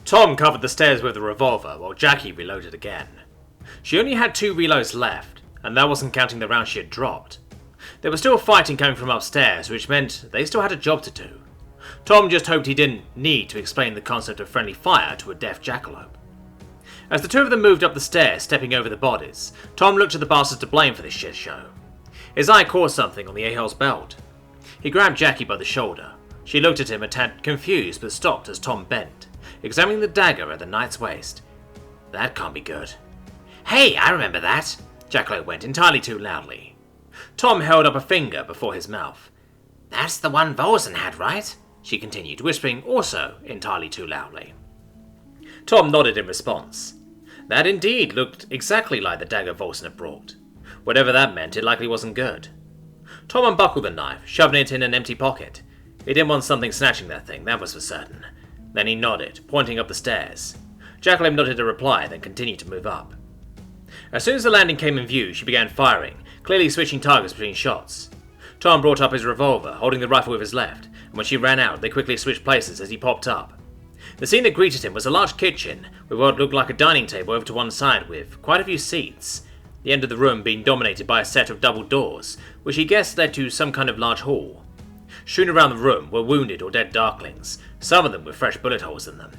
Tom covered the stairs with a revolver while Jackie reloaded again. She only had 2 reloads left, and that wasn't counting the round she had dropped. There was still fighting coming from upstairs, which meant they still had a job to do. Tom just hoped he didn't need to explain the concept of friendly fire to a deaf jackalope. As the 2 of them moved up the stairs, stepping over the bodies, Tom looked at the bastards to blame for this shit show. His eye caught something on the a-hole's belt. He grabbed Jackie by the shoulder. She looked at him a tad confused but stopped as Tom bent, examining the dagger at the knight's waist. That can't be good. Hey, I remember that! Jackalope went entirely too loudly. Tom held up a finger before his mouth. That's the one Volson had, right? She continued, whispering also entirely too loudly. Tom nodded in response. That indeed looked exactly like the dagger Volson had brought. Whatever that meant, it likely wasn't good. Tom unbuckled the knife, shoving it in an empty pocket. He didn't want something snatching that thing, that was for certain. Then he nodded, pointing up the stairs. Jackalope nodded a reply, then continued to move up. As soon as the landing came in view, she began firing, clearly switching targets between shots. Tom brought up his revolver, holding the rifle with his left, and when she ran out, they quickly switched places as he popped up. The scene that greeted him was a large kitchen, with what looked like a dining table over to one side with quite a few seats, the end of the room being dominated by a set of double doors, which he guessed led to some kind of large hall. Strewn around the room were wounded or dead darklings, some of them with fresh bullet holes in them.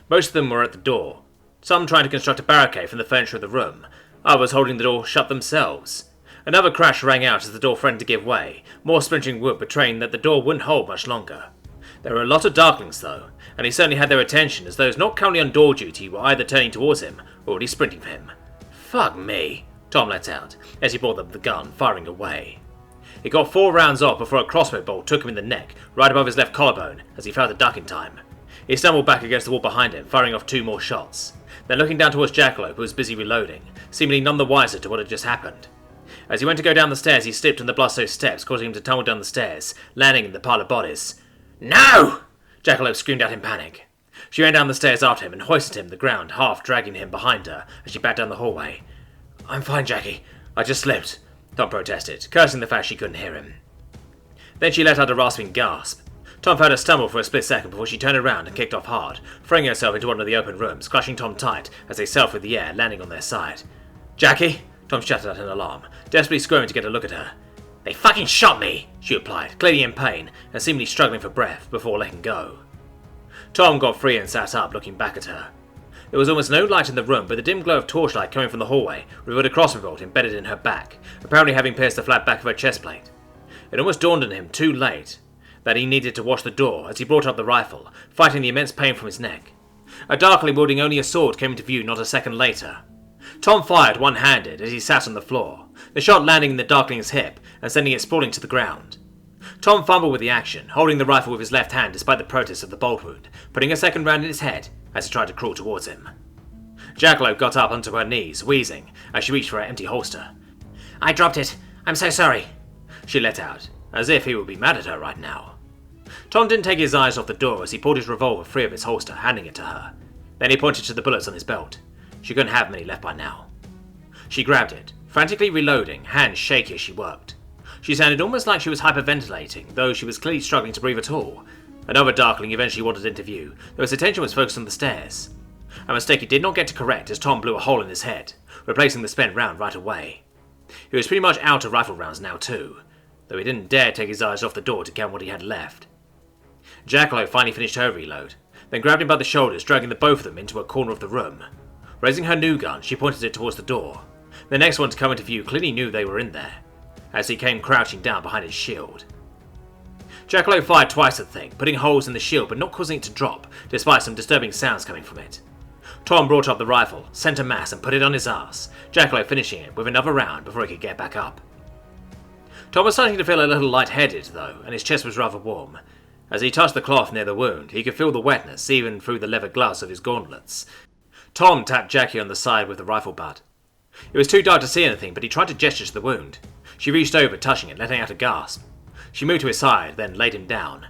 Most of them were at the door, some trying to construct a barricade from the furniture of the room, others holding the door shut themselves. Another crash rang out as the door threatened to give way, more splintering wood betraying that the door wouldn't hold much longer. There were a lot of darklings though, and he certainly had their attention as those not currently on door duty were either turning towards him or already sprinting for him. Fuck me, Tom let out, as he brought up the gun, firing away. He got 4 rounds off before a crossbow bolt took him in the neck, right above his left collarbone, as he failed to duck in time. He stumbled back against the wall behind him, firing off 2 more shots. Then looking down towards Jackalope, who was busy reloading, seemingly none the wiser to what had just happened. As he went to go down the stairs, he slipped on the blast-soaked steps, causing him to tumble down the stairs, landing in the pile of bodies. No! Jackalope screamed out in panic. She ran down the stairs after him and hoisted him to the ground, half dragging him behind her as she backed down the hallway. I'm fine, Jackie. I just slipped, Tom protested, cursing the fact she couldn't hear him. Then she let out a rasping gasp. Tom felt her stumble for a split second before she turned around and kicked off hard, throwing herself into one of the open rooms, clutching Tom tight as they sailed through the air, landing on their side. Jackie? Tom shouted out in alarm, desperately squirming to get a look at her. They fucking shot me, she replied, clearly in pain and seemingly struggling for breath before letting go. Tom got free and sat up, looking back at her. There was almost no light in the room, but the dim glow of torchlight coming from the hallway revealed a crossbow bolt embedded in her back, apparently having pierced the flat back of her chest plate. It almost dawned on him, too late, that he needed to watch the door as he brought up the rifle, fighting the immense pain from his neck. A darkling wielding only a sword came into view not a second later. Tom fired one-handed as he sat on the floor, the shot landing in the darkling's hip and sending it sprawling to the ground. Tom fumbled with the action, holding the rifle with his left hand despite the protests of the bolt wound, putting a second round in his head as he tried to crawl towards him. Jackalope got up onto her knees, wheezing, as she reached for her empty holster. I dropped it. I'm so sorry, she let out, as if he would be mad at her right now. Tom didn't take his eyes off the door as he pulled his revolver free of its holster, handing it to her. Then he pointed to the bullets on his belt. She couldn't have many left by now. She grabbed it, frantically reloading, hands shaky as she worked. She sounded almost like she was hyperventilating, though she was clearly struggling to breathe at all. Another darkling eventually wandered into view, though his attention was focused on the stairs. A mistake he did not get to correct as Tom blew a hole in his head, replacing the spent round right away. He was pretty much out of rifle rounds now too, though he didn't dare take his eyes off the door to count what he had left. Jackalope finally finished her reload, then grabbed him by the shoulders, dragging the both of them into a corner of the room. Raising her new gun, she pointed it towards the door. The next one to come into view clearly knew they were in there, as he came crouching down behind his shield. Jackalope fired twice at the thing, putting holes in the shield but not causing it to drop, despite some disturbing sounds coming from it. Tom brought up the rifle, sent a mass and put it on his ass, Jackalope finishing it with another round before he could get back up. Tom was starting to feel a little light-headed though, and his chest was rather warm. As he touched the cloth near the wound, he could feel the wetness even through the leather gloves of his gauntlets. Tom tapped Jackie on the side with the rifle butt. It was too dark to see anything, but he tried to gesture to the wound. She reached over, touching it, letting out a gasp. She moved to his side, then laid him down.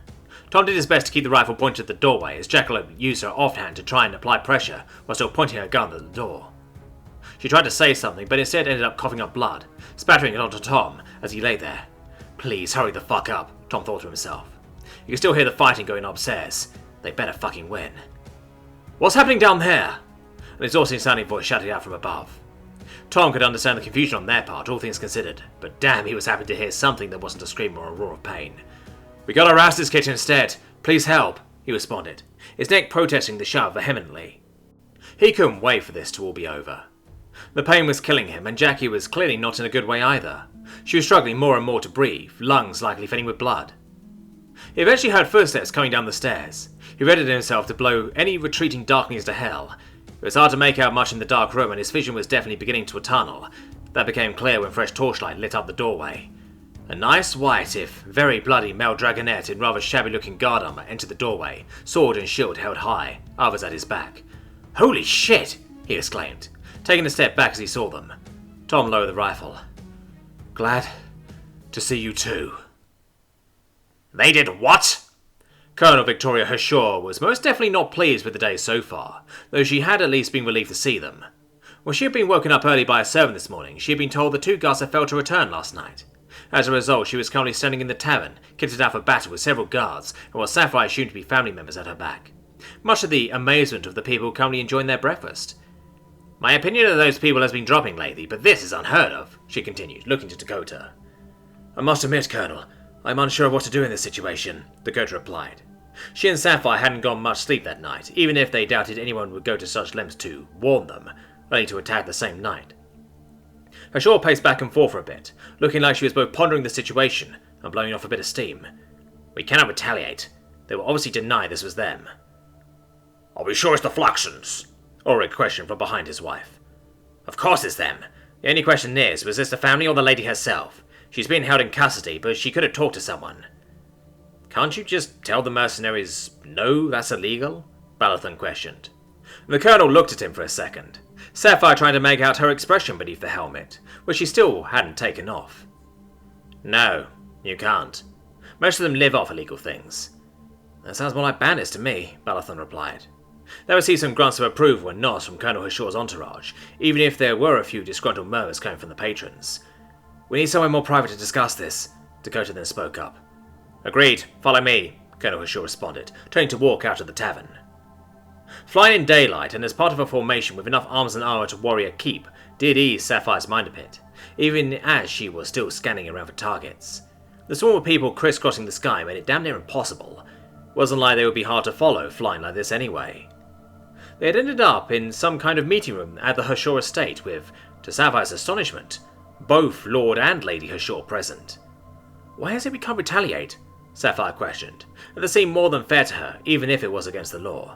Tom did his best to keep the rifle pointed at the doorway as Jackalope used her offhand to try and apply pressure while still pointing her gun at the door. She tried to say something, but instead ended up coughing up blood, spattering it onto Tom as he lay there. Please hurry the fuck up, Tom thought to himself. You could still hear the fighting going upstairs. They better fucking win. What's happening down there? An exhausting sounding voice shouted out from above. Tom could understand the confusion on their part, all things considered, but damn, he was happy to hear something that wasn't a scream or a roar of pain. We gotta rouse this kitten instead. Please help, he responded, his neck protesting the shove vehemently. He couldn't wait for this to all be over. The pain was killing him, and Jackie was clearly not in a good way either. She was struggling more and more to breathe, lungs likely filling with blood. He eventually heard footsteps coming down the stairs. He readied himself to blow any retreating darklings to hell. It was hard to make out much in the dark room, and his vision was definitely beginning to tunnel. That became clear when fresh torchlight lit up the doorway. A nice white, if very bloody, male dragonette in rather shabby-looking guard armor entered the doorway, sword and shield held high, others at his back. "Holy shit!" he exclaimed, taking a step back as he saw them. Tom lowered the rifle. "Glad to see you too." "They did what?" Colonel Victoria Hrncir was most definitely not pleased with the day so far, though she had at least been relieved to see them. When she had been woken up early by a servant this morning, she had been told the two guards had failed to return last night. As a result, she was currently standing in the tavern, kitted out for battle with several guards, and what Sapphire assumed to be family members at her back. Much to the amazement of the people currently enjoying their breakfast. "My opinion of those people has been dropping lately, but this is unheard of," she continued, looking to Dakota. "I must admit, Colonel, I'm unsure of what to do in this situation," Dakota replied. She and Sapphire hadn't gotten much sleep that night, even if they doubted anyone would go to such lengths to warn them, ready to attack the same night. Hrncir paced back and forth for a bit, looking like she was both pondering the situation and blowing off a bit of steam. "We cannot retaliate. They will obviously deny this was them." "Are we sure it's the Flaxons?" Ulrich questioned from behind his wife. "Of course it's them. The only question is, was this the family or the lady herself? She's been held in custody, but she could have talked to someone." "Can't you just tell the mercenaries, no, that's illegal?" Balathon questioned. The colonel looked at him for a second, Sapphire trying to make out her expression beneath the helmet, which she still hadn't taken off. "No, you can't. Most of them live off illegal things." "That sounds more like bandits to me," Balathon replied. There would see some grunts of approval and nods from Colonel Hrncir's entourage, even if there were a few disgruntled murmurs coming from the patrons. "We need somewhere more private to discuss this," Dakota then spoke up. "Agreed. Follow me," Colonel Hrncir responded, turning to walk out of the tavern. Flying in daylight and as part of a formation with enough arms and armor to worry a keep did ease Sapphire's mind a bit, even as she was still scanning around for targets. The swarm of people crisscrossing the sky made it damn near impossible. Wasn't like they would be hard to follow flying like this anyway. They had ended up in some kind of meeting room at the Hrncir estate with, to Sapphire's astonishment, both Lord and Lady Hrncir present. "Why has it become retaliate?" Sapphire questioned, and that seemed more than fair to her, even if it was against the law.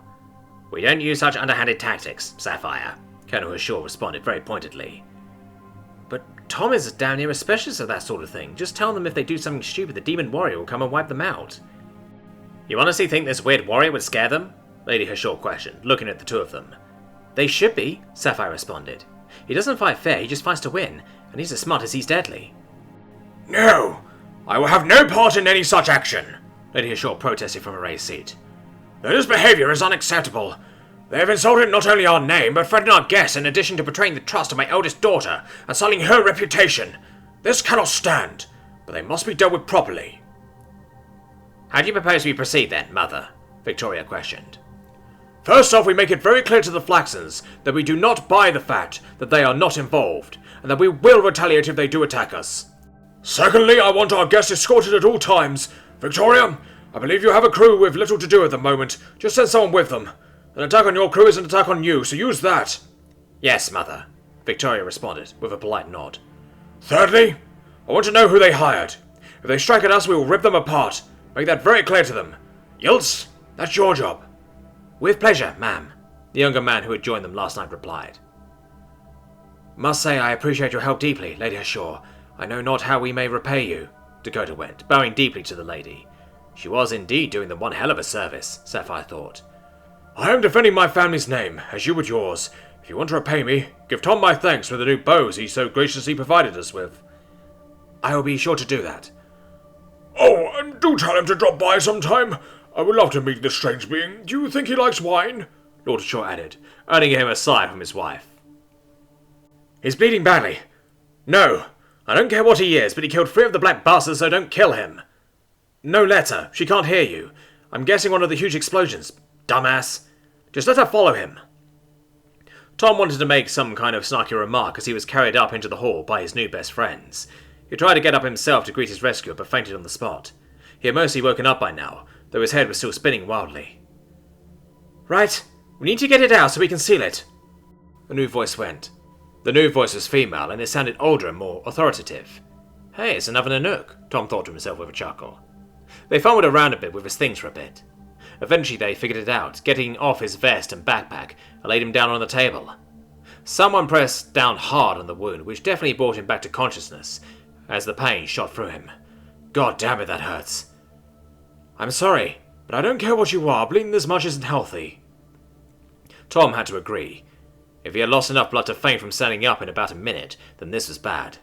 "We don't use such underhanded tactics, Sapphire," Colonel Hrncir responded very pointedly. "But Tom is damn near a specialist at that sort of thing. Just tell them if they do something stupid, the demon warrior will come and wipe them out." "You honestly think this weird warrior would scare them?" Lady Hrncir questioned, looking at the two of them. "They should be," Sapphire responded. "He doesn't fight fair, he just fights to win, and he's as smart as he's deadly." "No! I will have no part in any such action," Lady Hrncir protested from a raised seat. "This behavior is unacceptable. They have insulted not only our name, but threatened our guests in addition to betraying the trust of my eldest daughter and sullying her reputation. This cannot stand, but they must be dealt with properly." "How do you propose we proceed then, Mother?" Victoria questioned. "First off, we make it very clear to the Flaxons that we do not buy the fact that they are not involved, and that we will retaliate if they do attack us. Secondly, I want our guests escorted at all times. Victoria, I believe you have a crew with little to do at the moment. Just send someone with them. An attack on your crew is an attack on you, so use that." "Yes, Mother," Victoria responded, with a polite nod. Thirdly, I want to know who they hired. If they strike at us, we will rip them apart. Make that very clear to them. Yilts, that's your job. "With pleasure, ma'am," the younger man who had joined them last night replied. "Must say I appreciate your help deeply, Lady Hrncir. I know not how we may repay you," Dakota went, bowing deeply to the lady. She was indeed doing them one hell of a service, Sapphire thought. "I am defending my family's name, as you would yours. If you want to repay me, give Tom my thanks for the new bows he so graciously provided us with." "I will be sure to do that." "Oh, and do tell him to drop by sometime. I would love to meet this strange being. Do you think he likes wine?" Lord Hrncir added, earning him a sigh from his wife. "He's bleeding badly." "No, I don't care what he is, but he killed 3 of the black bastards, so don't kill him." "No letter, she can't hear you. I'm guessing one of the huge explosions. Dumbass. Just let her follow him. Tom wanted to make some kind of snarky remark as he was carried up into the hall by his new best friends. He tried to get up himself to greet his rescuer, but fainted on the spot. He had mostly woken up by now, though his head was still spinning wildly. Right, we need to get it out so we can seal it. A new voice went. The new voice was female, and it sounded older and more authoritative. Hey, it's another Nanook, Tom thought to himself with a chuckle. They fumbled around a bit with his things for a bit. Eventually they figured it out, getting off his vest and backpack, and laid him down on the table. Someone pressed down hard on the wound, which definitely brought him back to consciousness, as the pain shot through him. God damn it, that hurts. I'm sorry, but I don't care what you are, bleeding this much isn't healthy. Tom had to agree. If he had lost enough blood to faint from standing up in about a minute, then this was bad.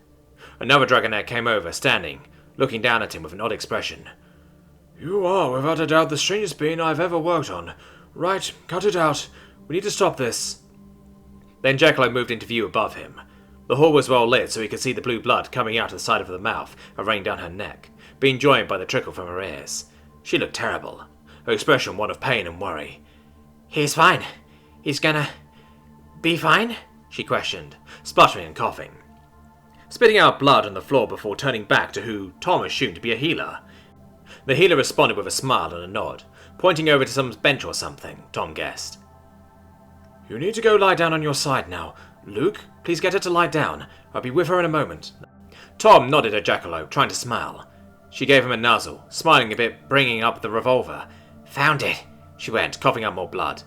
Another dragonette came over, standing, looking down at him with an odd expression. You are, without a doubt, the strangest being I've ever worked on. Right, cut it out. We need to stop this. Then Jackalope moved into view above him. The hall was well lit, so he could see the blue blood coming out of the side of the mouth and running down her neck, being joined by the trickle from her ears. She looked terrible, her expression one of pain and worry. He's fine. He's gonna be fine? She questioned, spluttering and coughing, spitting out blood on the floor before turning back to who Tom assumed to be a healer. The healer responded with a smile and a nod, pointing over to some bench or something, Tom guessed. You need to go lie down on your side now. Luke, please get her to lie down. I'll be with her in a moment. Tom nodded at Jackalope, trying to smile. She gave him a nuzzle, smiling a bit, bringing up the revolver. Found it, she went, coughing up more blood.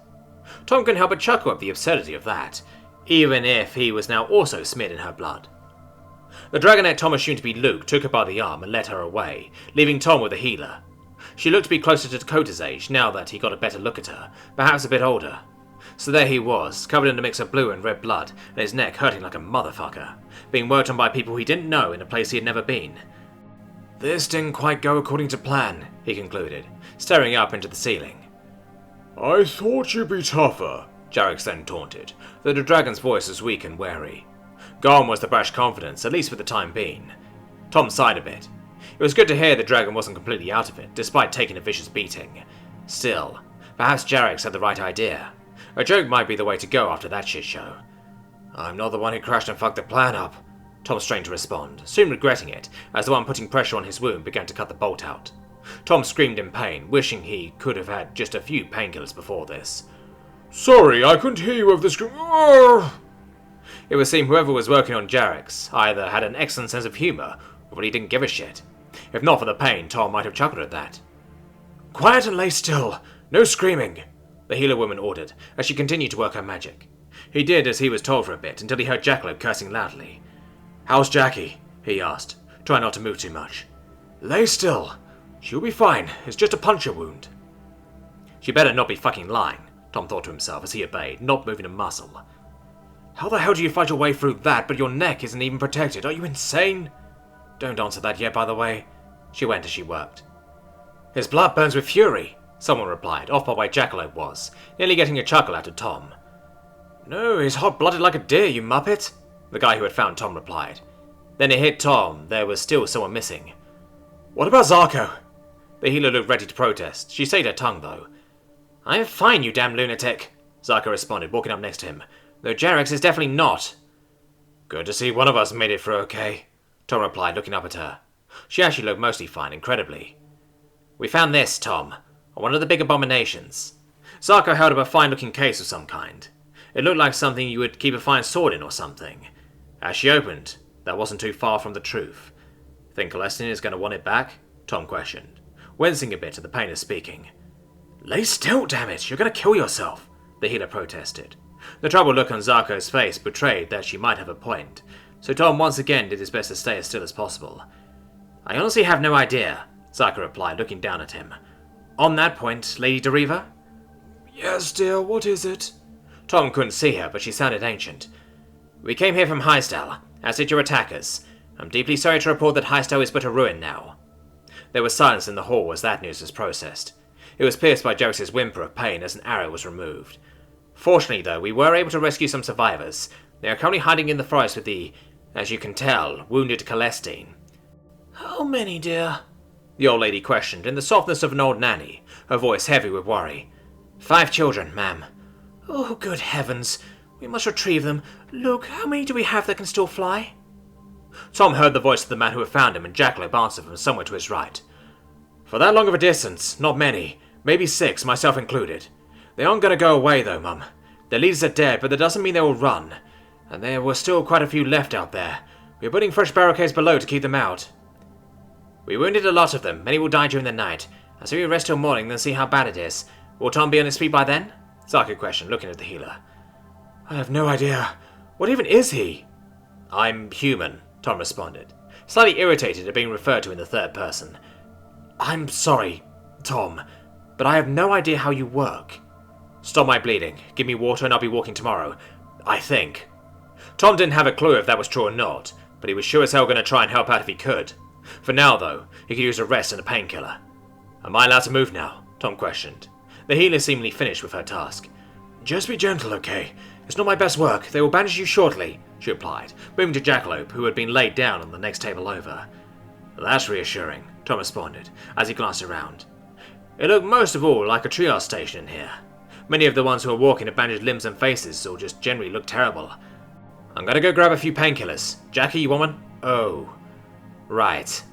Tom couldn't help but chuckle at the absurdity of that, even if he was now also smeared in her blood. The dragonette Tom assumed to be Luke took her by the arm and led her away, leaving Tom with the healer. She looked to be closer to Dakota's age now that he got a better look at her, perhaps a bit older. So there he was, covered in a mix of blue and red blood, and his neck hurting like a motherfucker, being worked on by people he didn't know in a place he had never been. This didn't quite go according to plan, he concluded, staring up into the ceiling. I thought you'd be tougher, Jarek then taunted, though the dragon's voice was weak and wary. Gone was the brash confidence, at least for the time being. Tom sighed a bit. It was good to hear the dragon wasn't completely out of it, despite taking a vicious beating. Still, perhaps Jarek's had the right idea. A joke might be the way to go after that shit show. I'm not the one who crashed and fucked the plan up, Tom strained to respond, soon regretting it, as the one putting pressure on his wound began to cut the bolt out. Tom screamed in pain, wishing he could have had just a few painkillers before this. Sorry, I couldn't hear you over the screen. It would seem whoever was working on Jarek's either had an excellent sense of humour, or really didn't give a shit. If not for the pain, Tom might have chuckled at that. Quiet and lay still. No screaming, the healer woman ordered, as she continued to work her magic. He did as he was told for a bit, until he heard Jackalope cursing loudly. How's Jackie? He asked, trying not to move too much. Lay still. She'll be fine. It's just a puncture wound. She better not be fucking lying, Tom thought to himself as he obeyed, not moving a muscle. How the hell do you fight your way through that, but your neck isn't even protected? Are you insane? Don't answer that yet, by the way, she went as she worked. His blood burns with fury, someone replied, off by where Jackalope was, nearly getting a chuckle out of Tom. No, he's hot-blooded like a deer, you muppet, the guy who had found Tom replied. Then it hit Tom there was still someone missing. What about Zarko? The healer looked ready to protest. She stayed her tongue, though. I'm fine, you damn lunatic, Zarko responded, walking up next to him, though Jarek's is definitely not. Good to see one of us made it through okay, Tom replied, looking up at her. She actually looked mostly fine, incredibly. We found this, Tom, on one of the big abominations. Zarko held up a fine-looking case of some kind. It looked like something you would keep a fine sword in or something. As she opened, that wasn't too far from the truth. Think Celestine is going to want it back? Tom questioned, wincing a bit at the pain of speaking. Lay still, damn it! You're going to kill yourself, the healer protested. The troubled look on Zarko's face betrayed that she might have a point, so Tom once again did his best to stay as still as possible. I honestly have no idea, Zarko replied, looking down at him. On that point, Lady Deriva? Yes, dear, what is it? Tom couldn't see her, but she sounded ancient. We came here from Highstall, as did your attackers. I'm deeply sorry to report that Highstall is but a ruin now. There was silence in the hall as that news was processed. It was pierced by Joseph's whimper of pain as an arrow was removed. Fortunately, though, we were able to rescue some survivors. They are currently hiding in the forest with the, as you can tell, wounded Celestine. How many, dear? The old lady questioned, in the softness of an old nanny, her voice heavy with worry. 5 children, ma'am. Oh, good heavens. We must retrieve them. Look, how many do we have that can still fly? Tom heard the voice of the man who had found him, and Jackalope answered from somewhere to his right. For that long of a distance, not many. Maybe 6, myself included. They aren't going to go away, though, Mum. Their leaders are dead, but that doesn't mean they will run. And there were still quite a few left out there. We are putting fresh barricades below to keep them out. We wounded a lot of them. Many will die during the night. And so we rest till morning, then see how bad it is. Will Tom be on his feet by then? Sarky questioned, looking at the healer. I have no idea. What even is he? I'm human, Tom responded, slightly irritated at being referred to in the third person. I'm sorry, Tom, but I have no idea how you work. Stop my bleeding. Give me water and I'll be walking tomorrow. I think. Tom didn't have a clue if that was true or not, but he was sure as hell going to try and help out if he could. For now, though, he could use a rest and a painkiller. Am I allowed to move now? Tom questioned. The healer seemingly finished with her task. Just be gentle, okay? It's not my best work. They will bandage you shortly, she replied, moving to Jackalope, who had been laid down on the next table over. That's reassuring, Tom responded, as he glanced around. It looked most of all like a triage station in here. Many of the ones who were walking had bandaged limbs and faces, or just generally looked terrible. I'm gonna go grab a few painkillers. Jackie, you want one? Oh. Right.